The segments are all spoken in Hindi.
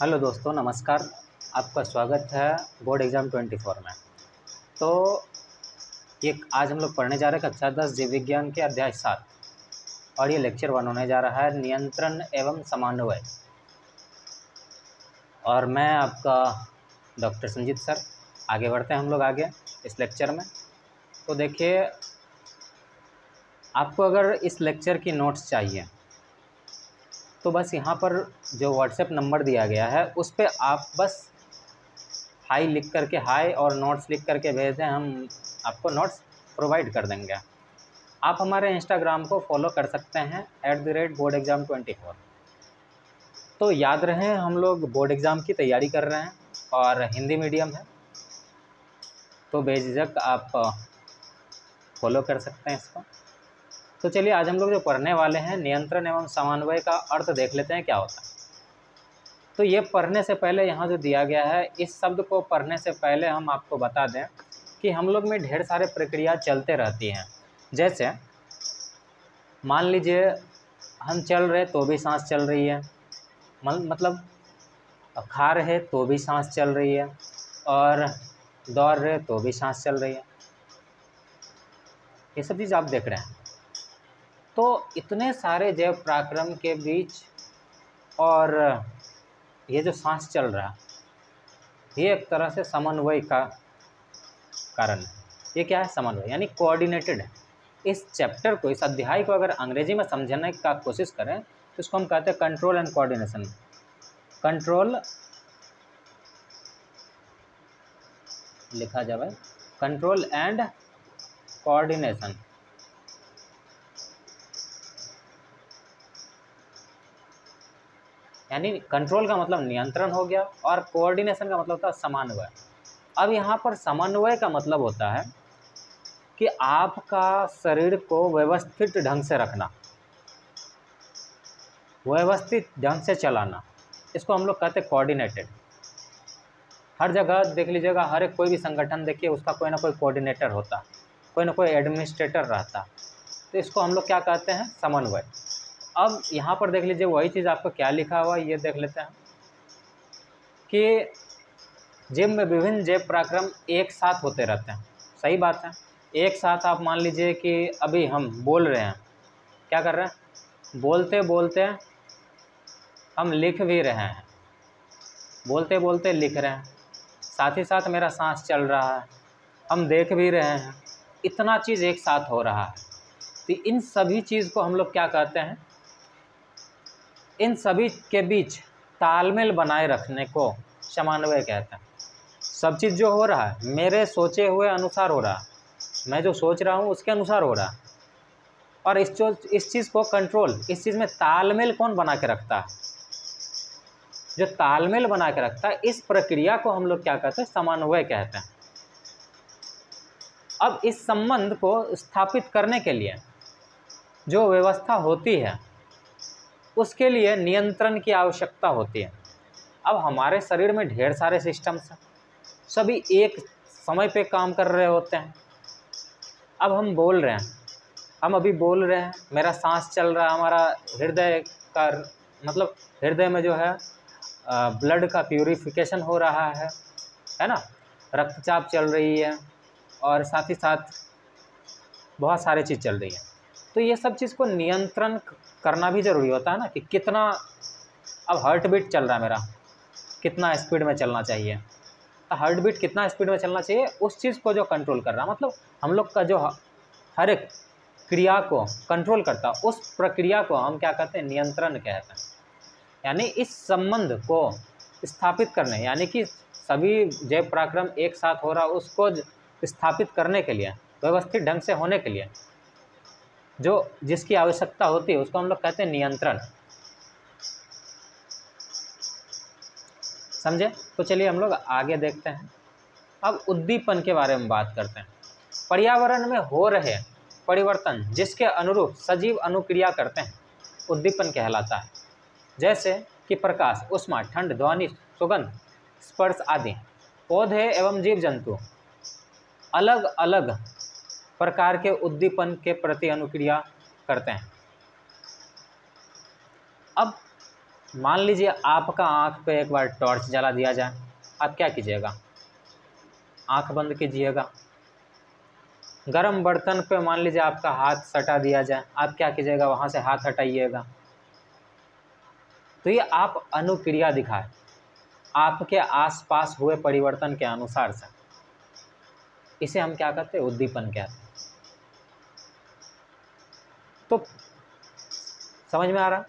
हेलो दोस्तों, नमस्कार। आपका स्वागत है बोर्ड एग्ज़ाम 24 में। तो ये आज हम लोग पढ़ने जा रहे हैं कक्षा 10 जीव विज्ञान के अध्याय 7 और ये लेक्चर 1 होने जा रहा है नियंत्रण एवं समन्वय। और मैं आपका डॉक्टर संजीत सर। आगे बढ़ते हैं हम लोग आगे इस लेक्चर में। तो देखिए, आपको अगर इस लेक्चर की नोट्स चाहिए तो बस यहाँ पर जो व्हाट्सएप नंबर दिया गया है उस पर आप बस हाई लिख करके हाई और नोट्स लिख करके भेज दें, हम आपको नोट्स प्रोवाइड कर देंगे। आप हमारे इंस्टाग्राम को फॉलो कर सकते हैं @board exam 24। तो याद रहे, हम लोग बोर्ड एग्ज़ाम की तैयारी कर रहे हैं और हिंदी मीडियम है, तो बेझिझक आप फॉलो कर सकते हैं इसको। तो चलिए, आज हम लोग जो पढ़ने वाले हैं नियंत्रण एवं समन्वय का अर्थ देख लेते हैं क्या होता है। तो ये पढ़ने से पहले यहाँ जो दिया गया है, इस शब्द को पढ़ने से पहले हम आपको बता दें कि हम लोग में ढेर सारे प्रक्रिया चलते रहती हैं। जैसे मान लीजिए हम चल रहे तो भी सांस चल रही है, मतलब खा रहे तो भी सांस चल रही है, और दौड़ रहे तो भी सांस चल रही है। ये सब चीज़ आप देख रहे हैं। तो इतने सारे जैव पराक्रम के बीच और ये जो सांस चल रहा है, ये एक तरह से समन्वय का कारण है। ये क्या है? समन्वय, यानी कोऑर्डिनेटेड है। इस चैप्टर को, इस अध्याय को अगर अंग्रेजी में समझने का कोशिश करें तो इसको हम कहते हैं कंट्रोल एंड कोऑर्डिनेशन। कंट्रोल लिखा जाए, कंट्रोल एंड कोऑर्डिनेशन। यानी कंट्रोल का मतलब नियंत्रण हो गया और कोऑर्डिनेशन का मतलब होता है समन्वय। अब यहाँ पर समन्वय का मतलब होता है कि आपका शरीर को व्यवस्थित ढंग से रखना, व्यवस्थित ढंग से चलाना, इसको हम लोग कहते हैं कोऑर्डिनेटेड। हर जगह देख लीजिएगा, हर एक कोई भी संगठन देखिए, उसका कोई ना कोई कोऑर्डिनेटर होता, कोई ना कोई एडमिनिस्ट्रेटर रहता। तो इसको हम लोग क्या कहते हैं? समन्वय। अब यहाँ पर देख लीजिए, वही चीज़ आपको क्या लिखा हुआ है ये देख लेते हैं कि जिम में विभिन्न जैव पराक्रम एक साथ होते रहते हैं। सही बात है। एक साथ आप मान लीजिए कि अभी हम बोल रहे हैं, क्या कर रहे हैं? बोलते बोलते हम लिख भी रहे हैं, बोलते बोलते लिख रहे हैं, साथ ही साथ मेरा सांस चल रहा है, हम देख भी रहे हैं। इतना चीज़ एक साथ हो रहा है। तो इन सभी चीज़ को हम लोग क्या कहते हैं? इन सभी के बीच तालमेल बनाए रखने को समन्वय कहते हैं। सब चीज़ जो हो रहा है मेरे सोचे हुए अनुसार हो रहा है, मैं जो सोच रहा हूँ उसके अनुसार हो रहा है। और इस चीज़ को कंट्रोल, इस चीज़ में तालमेल कौन बना के रखता है? जो तालमेल बना के रखता है, इस प्रक्रिया को हम लोग क्या कहते हैं? समन्वय कहते हैं। अब इस संबंध को स्थापित करने के लिए जो व्यवस्था होती है, उसके लिए नियंत्रण की आवश्यकता होती है। अब हमारे शरीर में ढेर सारे सिस्टम्स हैं, सभी एक समय पे काम कर रहे होते हैं। अब हम बोल रहे हैं, हम अभी बोल रहे हैं, मेरा सांस चल रहा है, हमारा हृदय का मतलब हृदय में जो है ब्लड का प्यूरिफिकेशन हो रहा है ना, रक्तचाप चल रही है, और साथ ही साथ बहुत सारी चीज़ चल रही है। तो ये सब चीज़ को नियंत्रण करना भी ज़रूरी होता है ना, कि कितना अब हार्ट बीट चल रहा है मेरा, कितना स्पीड में चलना चाहिए। हार्ट बीट कितना स्पीड में चलना चाहिए, उस चीज़ को जो कंट्रोल कर रहा है, मतलब हम लोग का जो हर एक क्रिया को कंट्रोल करता, उस प्रक्रिया को हम क्या कहते हैं? नियंत्रण कहते हैं। यानी इस संबंध को स्थापित करने, यानी कि सभी जैव पराक्रम एक साथ हो रहा, उसको स्थापित करने के लिए, व्यवस्थित ढंग से होने के लिए जो जिसकी आवश्यकता होती है, उसको हम लोग कहते हैं नियंत्रण। समझे? तो चलिए हम लोग आगे देखते हैं। अब उद्दीपन के बारे में बात करते हैं। पर्यावरण में हो रहे परिवर्तन जिसके अनुरूप सजीव अनुक्रिया करते हैं, उद्दीपन कहलाता है। जैसे कि प्रकाश, ऊष्मा, ठंड, ध्वनि, सुगंध, स्पर्श आदि। पौधे एवं जीव जंतु अलग अलग प्रकार के उद्दीपन के प्रति अनुक्रिया करते हैं। अब मान लीजिए आपका आँख पे एक बार टॉर्च जला दिया जाए, आप क्या कीजिएगा? आँख बंद कीजिएगा। गरम बर्तन पे मान लीजिए आपका हाथ सटा दिया जाए, आप क्या कीजिएगा? वहाँ से हाथ हटाइएगा। तो ये आप अनुक्रिया दिखाए आपके आसपास हुए परिवर्तन के अनुसार से, इसे हम क्या कहते हैं? उद्दीपन कहते हैं। तो समझ में आ रहा?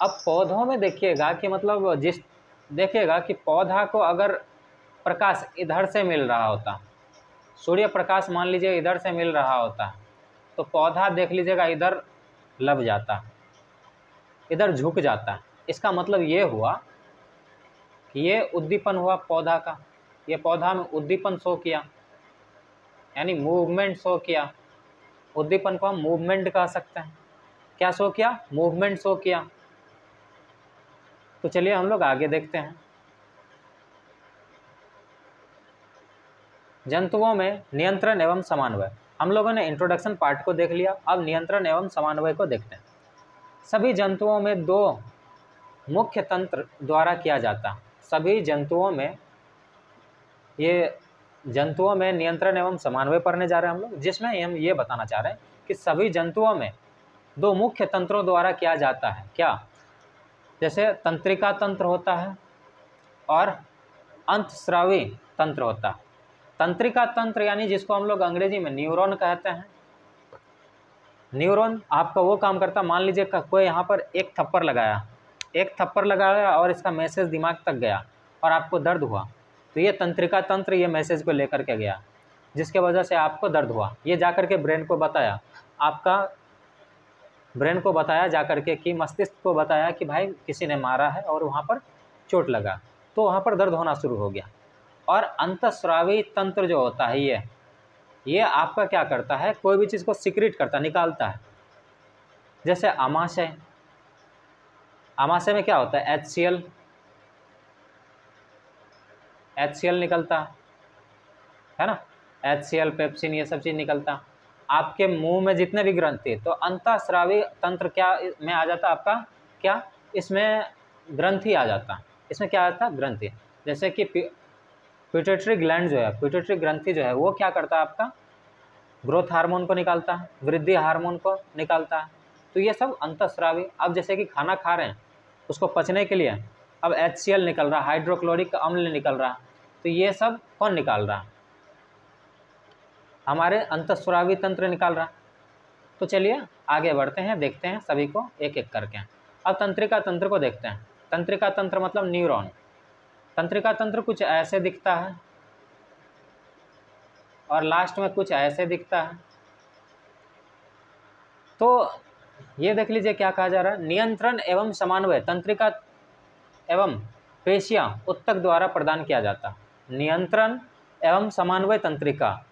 अब पौधों में देखिएगा कि मतलब देखिएगा कि पौधा को अगर प्रकाश इधर से मिल रहा होता, सूर्य प्रकाश मान लीजिए इधर से मिल रहा होता, तो पौधा देख लीजिएगा इधर लग जाता, इधर झुक जाता। इसका मतलब ये हुआ कि ये उद्दीपन हुआ पौधा का, ये पौधा में उद्दीपन शो किया, यानी मूवमेंट शो किया। उद्दीपन को हम मूवमेंट कह सकते हैं। क्या शो किया? मूवमेंट शो किया। तो चलिए हम लोग आगे देखते हैं। जंतुओं में नियंत्रण एवं समन्वय। हम लोगों ने इंट्रोडक्शन पार्ट को देख लिया, अब नियंत्रण एवं समन्वय को देखते हैं। सभी जंतुओं में दो मुख्य तंत्र द्वारा किया जाता। सभी जंतुओं में जंतुओं में नियंत्रण एवं समन्वय पढ़ने जा रहे हैं हम लोग, जिसमें हम ये बताना चाह रहे हैं कि सभी जंतुओं में दो मुख्य तंत्रों द्वारा किया जाता है। क्या? जैसे तंत्रिका तंत्र होता है और अंतस्रावी तंत्र होता है। तंत्रिका तंत्र यानी जिसको हम लोग अंग्रेजी में न्यूरॉन कहते हैं। न्यूरॉन आपका वो काम करता, मान लीजिए कोई यहाँ पर एक थप्पड़ लगाया और इसका मैसेज दिमाग तक गया और आपको दर्द हुआ, तो ये तंत्रिका तंत्र ये मैसेज को लेकर के गया, जिसके वजह से आपको दर्द हुआ। ये जाकर के ब्रेन को बताया, आपका ब्रेन को बताया जाकर के कि मस्तिष्क को बताया कि भाई किसी ने मारा है और वहाँ पर चोट लगा, तो वहाँ पर दर्द होना शुरू हो गया। और अंतस्रावी तंत्र जो होता है ये आपका क्या करता है? कोई भी चीज़ को सीक्रेट करता, निकालता है। जैसे आमाशय में क्या होता है? HCl निकलता है ना, HCl, पेप्सिन, ये सब चीज़ निकलता। आपके मुंह में जितने भी ग्रंथि, तो अंतःस्रावी तंत्र क्या में आ जाता आपका? क्या इसमें ग्रंथि आ जाता। इसमें क्या आता? ग्रंथि। जैसे कि पिट्यूटरी ग्लैंड जो है, पिट्यूटरी ग्रंथि जो है वो क्या करता है? आपका ग्रोथ हार्मोन को निकालता है, वृद्धि हार्मोन को निकालता है। तो ये सब अंतःस्रावी। अब जैसे कि खाना खा रहे हैं, उसको पचने के लिए अब HCl निकल रहा, हाइड्रोक्लोरिक अम्ल निकल रहा, तो ये सब कौन निकाल रहा? हमारे अंतःस्रावी तंत्र निकाल रहा। तो चलिए आगे बढ़ते हैं, देखते हैं सभी को एक एक करके। अब तंत्रिका तंत्र को देखते हैं। तंत्रिका तंत्र मतलब न्यूरॉन। तंत्रिका तंत्र कुछ ऐसे दिखता है और लास्ट में कुछ ऐसे दिखता है। तो ये देख लीजिए क्या कहा जा रहा है? नियंत्रण एवं समन्वय तंत्रिका एवं पेशियां उत्तक द्वारा प्रदान किया जाता। नियंत्रण एवं समन्वय तंत्रिका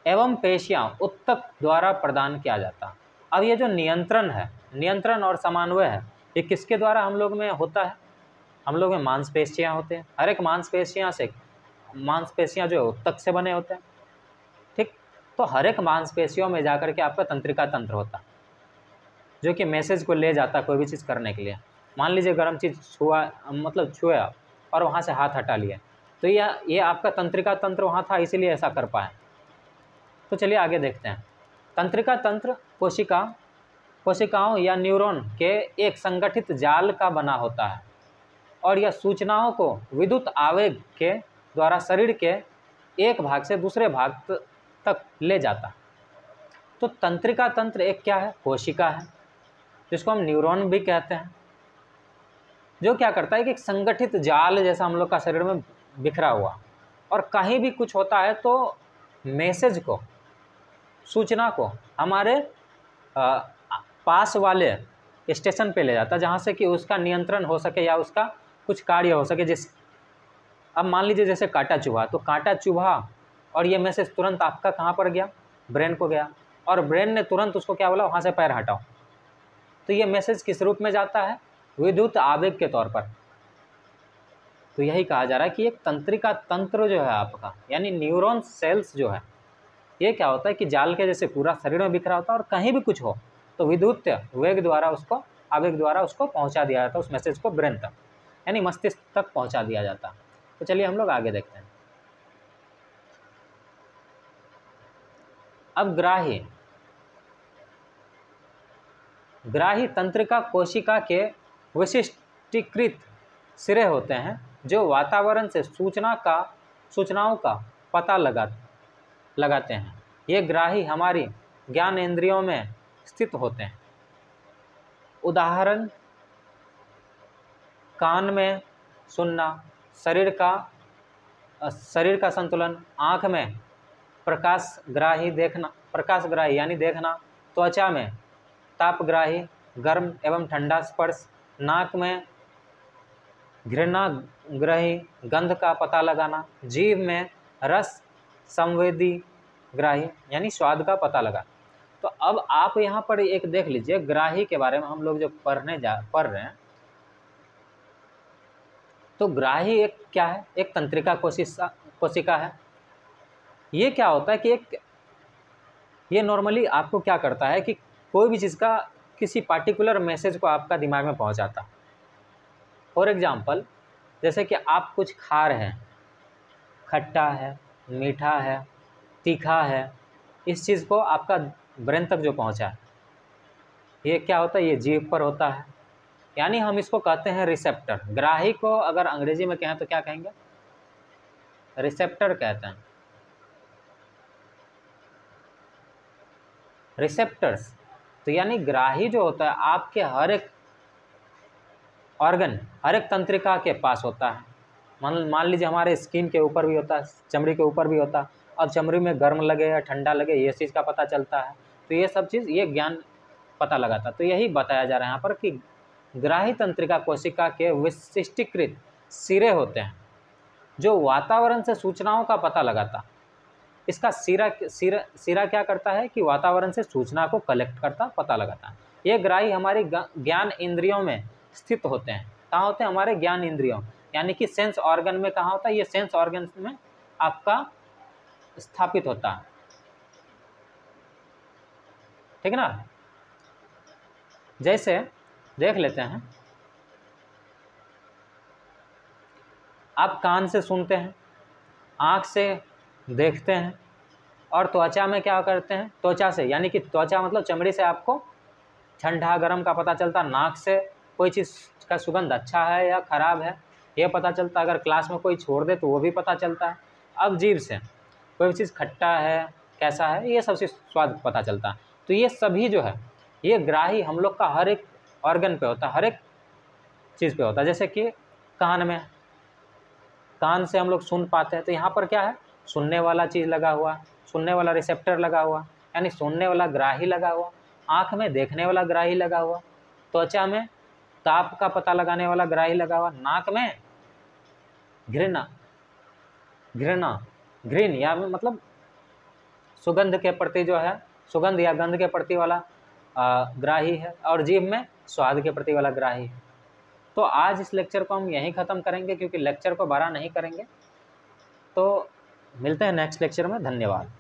एवं पेशियां उत्तक द्वारा प्रदान किया जाता। अब ये जो नियंत्रण है, नियंत्रण और समन्वय है, ये किसके द्वारा हम लोग में होता है? हम लोग में मांसपेशियां होते हैं। हर एक मांसपेशियां जो है उत्तक से बने होते हैं, ठीक। तो हर एक मांसपेशियों में जाकर के आपका तंत्रिका तंत्र होता, जो कि मैसेज को ले जाता कोई भी चीज़ करने के लिए। मान लीजिए गर्म चीज़ छुआ और वहाँ से हाथ हटा लिया, तो ये आपका तंत्रिका तंत्र वहाँ था, इसीलिए ऐसा कर पाए। तो चलिए आगे देखते हैं। तंत्रिका तंत्र कोशिकाओं या न्यूरॉन के एक संगठित जाल का बना होता है और यह सूचनाओं को विद्युत आवेग के द्वारा शरीर के एक भाग से दूसरे भाग तक ले जाता। तो तंत्रिका तंत्र एक क्या है? कोशिका है, जिसको हम न्यूरॉन भी कहते हैं, जो क्या करता है कि एक संगठित जाल जैसा हम लोग का शरीर में बिखरा हुआ, और कहीं भी कुछ होता है तो मैसेज को, सूचना को हमारे पास वाले स्टेशन पे ले जाता, जहाँ से कि उसका नियंत्रण हो सके या उसका कुछ कार्य हो सके। अब मान लीजिए जैसे कांटा चुभा, तो कांटा चुभा और ये मैसेज तुरंत आपका कहाँ पर गया? ब्रेन को गया, और ब्रेन ने तुरंत उसको क्या बोला? वहाँ से पैर हटाओ। तो ये मैसेज किस रूप में जाता है? विद्युत आवेग के तौर पर। तो यही कहा जा रहा है कि एक तंत्रिका तंत्र जो है आपका, यानी न्यूरॉन सेल्स जो है, ये क्या होता है कि जाल के जैसे पूरा शरीर में बिखरा होता है, और कहीं भी कुछ हो तो विद्युत वेग द्वारा उसको, आवेग द्वारा उसको पहुंचा दिया जाता, उस मैसेज को ब्रेन तक यानी मस्तिष्क तक पहुंचा दिया जाता। तो चलिए हम लोग आगे देखते हैं। अब ग्राही तंत्रिका कोशिका के विशिष्टीकृत सिरे होते हैं जो वातावरण से सूचनाओं का पता लगाते हैं। ये ग्राही हमारी ज्ञान इंद्रियों में स्थित होते हैं। उदाहरण, कान में सुनना, शरीर का संतुलन, आँख में प्रकाशग्राही यानी देखना, त्वचा में तापग्राही गर्म एवं ठंडा स्पर्श, नाक में घृणाग्राही गंध का पता लगाना, जीभ में रस संवेदी ग्राही यानी स्वाद का पता लगा। तो अब आप यहाँ पर एक देख लीजिए, ग्राही के बारे में हम लोग जो पढ़ रहे हैं, तो ग्राही एक क्या है? एक तंत्रिका कोशिका है। ये क्या होता है कि ये नॉर्मली आपको क्या करता है कि कोई भी चीज़ का किसी पार्टिकुलर मैसेज को आपका दिमाग में पहुंचाता। फॉर एग्जांपल, जैसे कि आप कुछ खा रहे हैं, खट्टा है, मीठा है, तीखा है, इस चीज़ को आपका ब्रेन तक जो पहुंचा, ये क्या होता है? ये जीभ पर होता है, यानी हम इसको कहते हैं रिसेप्टर। ग्राही को अगर अंग्रेजी में कहें तो क्या कहेंगे? रिसेप्टर कहते हैं। रिसेप्टर्स, तो यानी ग्राही जो होता है आपके हर एक ऑर्गन, हर एक तंत्रिका के पास होता है। मान लीजिए हमारे स्किन के ऊपर भी होता है, चमड़ी के ऊपर भी होता है। अब चमड़ी में गर्म लगे या ठंडा लगे, ये चीज़ का पता चलता है। तो ये सब चीज़, ये ज्ञान पता लगाता। तो यही बताया जा रहा है यहाँ पर कि ग्राही तंत्रिका कोशिका के विशिष्टीकृत सिरे होते हैं जो वातावरण से सूचनाओं का पता लगाता। इसका सिरा क्या करता है कि वातावरण से सूचना को कलेक्ट करता, पता लगाता। ये ग्राही हमारी ज्ञान इंद्रियों में स्थित होते हैं। कहाँ होते हैं? हमारे ज्ञान इंद्रियों, यानी कि सेंस ऑर्गन में। कहाँ होता है? ये सेंस ऑर्गन में आपका स्थापित होता है। ठीक है ना? जैसे देख लेते हैं, आप कान से सुनते हैं, आँख से देखते हैं, और त्वचा में क्या करते हैं? त्वचा से, यानी कि त्वचा मतलब चमड़ी से आपको ठंडा गर्म का पता चलता। नाक से कोई चीज़ का सुगंध अच्छा है या ख़राब है ये पता चलता। अगर क्लास में कोई छोड़ दे तो वो भी पता चलता है। अब जीभ से कोई चीज़ खट्टा है, कैसा है, ये सब चीज़ स्वाद पता चलता है। तो ये सभी जो है, ये ग्राही हम लोग का हर एक ऑर्गन पे होता है, हर एक चीज़ पे होता है। जैसे कि कान से हम लोग सुन पाते हैं, तो यहाँ पर क्या है? सुनने वाला चीज़ लगा हुआ, सुनने वाला रिसेप्टर लगा हुआ, यानी सुनने वाला ग्राही लगा हुआ। आँख में देखने वाला ग्राही लगा हुआ, त्वचा में ताप का पता लगाने वाला ग्राही लगा हुआ, नाक में घृण या मतलब सुगंध के प्रति जो है, सुगंध या गंध के प्रति वाला ग्राही है, और जीभ में स्वाद के प्रति वाला ग्राही है। तो आज इस लेक्चर को हम यहीं ख़त्म करेंगे, क्योंकि लेक्चर को बड़ा नहीं करेंगे। तो मिलते हैं नेक्स्ट लेक्चर में। धन्यवाद।